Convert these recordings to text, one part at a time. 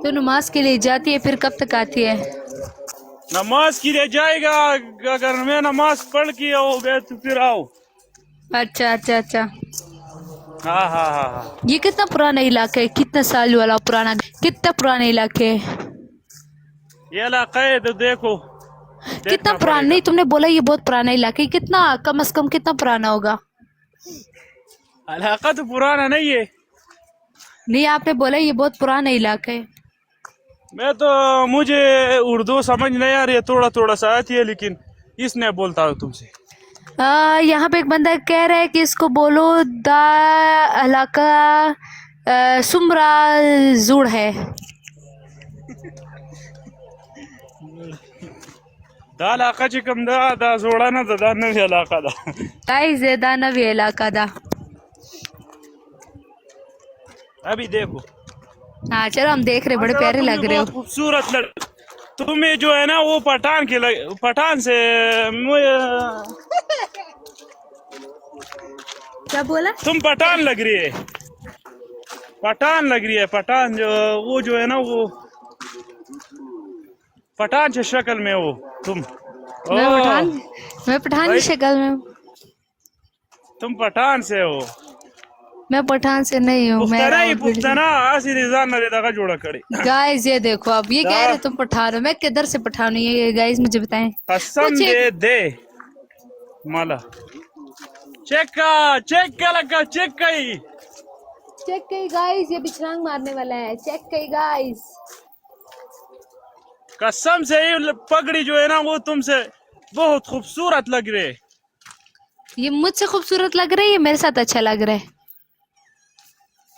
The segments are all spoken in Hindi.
तो नमाज के लिए जाती है, फिर कब तक आती है? नमाज के लिए जाएगा, अगर मैं नमाज पढ़ के हो गए तो फिर आओ। अच्छा अच्छा अच्छा। हाँ हाँ हाँ हाँ। ये कितना पुराना इलाका है? कितना साल वाला पुराना? कितना पुराना इलाके है? ये इलाका है तो देखो, कितना देखना पुराना? पड़ेगा। नहीं, तुमने बोला ये बहुत पुराना इलाका है, कितना कम से कम कितना पुराना होगा? इलाका तो पुराना नहीं है। नहीं, आपने बोला ये बहुत पुराना इलाका है। मैं तो, मुझे उर्दू समझ नहीं आ रही है, थोड़ा थोड़ा सा आती है, लेकिन इसने बोलता हूँ तुमसे। यहाँ पे एक बंदा कह रहा है कि इसको बोलो दा इलाका सुमरा जुड़ है। दा इलाका चिकम दा जोड़ा ना दा नवी इलाका दा। गाइस ये दा नवी इलाका दा। अभी देखो। हाँ चलो, हम देख रहे, बड़े प्यारे लग रहे हो। खूबसूरत तुम्हें जो है ना वो पठान के पठान से क्या बोला? तुम पठान लग रही है, पठान लग रही है, पठान जो वो जो है ना वो पठान से शक्ल में हो तुम। मैं पठान की शक्ल में हूँ? तुम पठान से हो? मैं पठान से नहीं हूँ, मैं पुख्तना आसी रिजान नरे दगा जोड़ा करे। गाइस ये देखो, अब ये कह रहे तुम पठान हो, मैं किधर से पठान हूँ? ये गाइस मुझे बताएं। कसम दे माला। चेक लगा, चेक कई गाइस, ये बिछलांग मारने वाला है। चेक कई गाइस, कसम से ये पगड़ी जो है ना वो तुमसे बहुत खूबसूरत लग रही है। ये मुझसे खूबसूरत लग रही है, मेरे साथ अच्छा लग रहा है?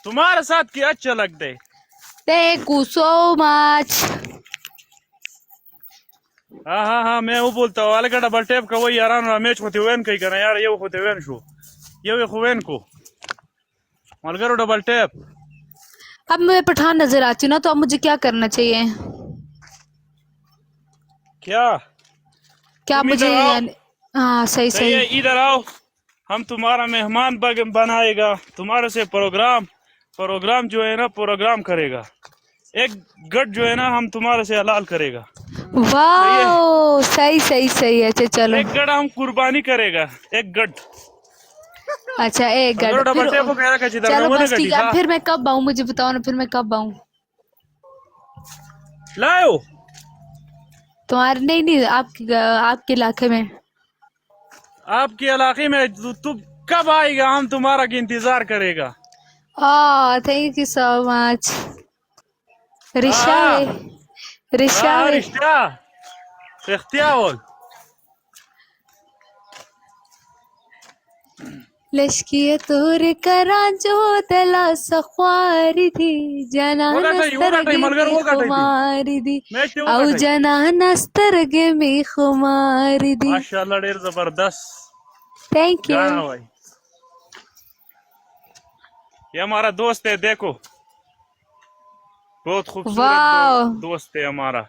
तुम्हारे साथ क्या अच्छा लगता है? Thank you so much। हाँ हाँ हाँ, मैं वो बोलता हूँ अलग डबल टेप का वही यार मैच होते हुए कहीं करना यार, ये होते हुए शो ये हुए को मलगरो डबल टेप। अब मैं पठान नजर आती हूँ ना, तो अब मुझे क्या करना चाहिए? क्या मुझे हाँ सही सही। इधर आओ, हम तुम्हारा मेहमान बनाएगा, तुम्हारे से प्रोग्राम जो है ना प्रोग्राम करेगा। एक गट जो है ना हम तुम्हारे से हलाल करेगा। वाह सही सही सही। अच्छा चलो, एक गट हम कुर्बानी करेगा, एक गट। अच्छा एक गट। चलो बस ठीक है, फिर मैं कब आऊँ मुझे बताओ ना, फिर मैं कब आऊँ? लाओ तुम्हारे नहीं आपके इलाके में। आपके इलाके में तू कब आएगा? हम तुम्हारा की इंतजार करेगा। Thank you so much. रिश्ता लश्किए तोरे करा जो दला सख्वारी थी जनान स्तरगे में खुमारी दी औ जनान स्तरगे में खुमारी दी। माशाल्लाह ढेर जबरदस्त। Thank you. ये हमारा दोस्त है, देखो बहुत खूबसूरत दोस्त है हमारा,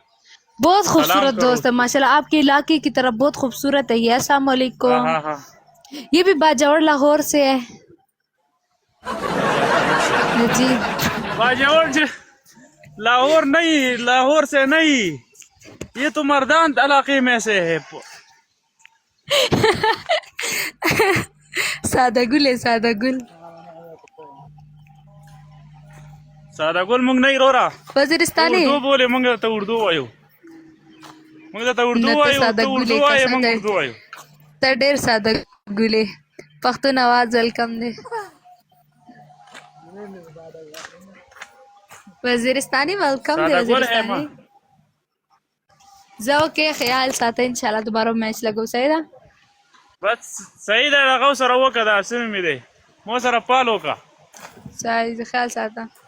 बहुत खूबसूरत दोस्त है माशाल्लाह। आपके इलाके की तरफ बहुत खूबसूरत है ये। अस्सलाम वालेकुम। हाँ हाँ। ये भी बाजौर लाहौर से है जी। बाजौर लाहौर नहीं, लाहौर से नहीं, ये तो मर्दान इलाके में से है। सादा गुल है, सादा गुल। सादा गुल मुंग नहीं रो रहा वजीरिस्तानी उर्दू बोले मंग तो उर्दू आयो, मंग तो उर्दू आयो, तो उर्दू आयो, मंग उर्दू आयो तो ढेर सादा गुले। पख्तून आवाज वेलकम दे। वजीरिस्तानी वेलकम दे, वजीरिस्तानी। जाओ के ख्याल साथ इंशाल्लाह दोबारा मैच लगो सही था। बस सही लगाओ सर वो कदा सिम में दे मो सर पालो का सही ख्याल साथ।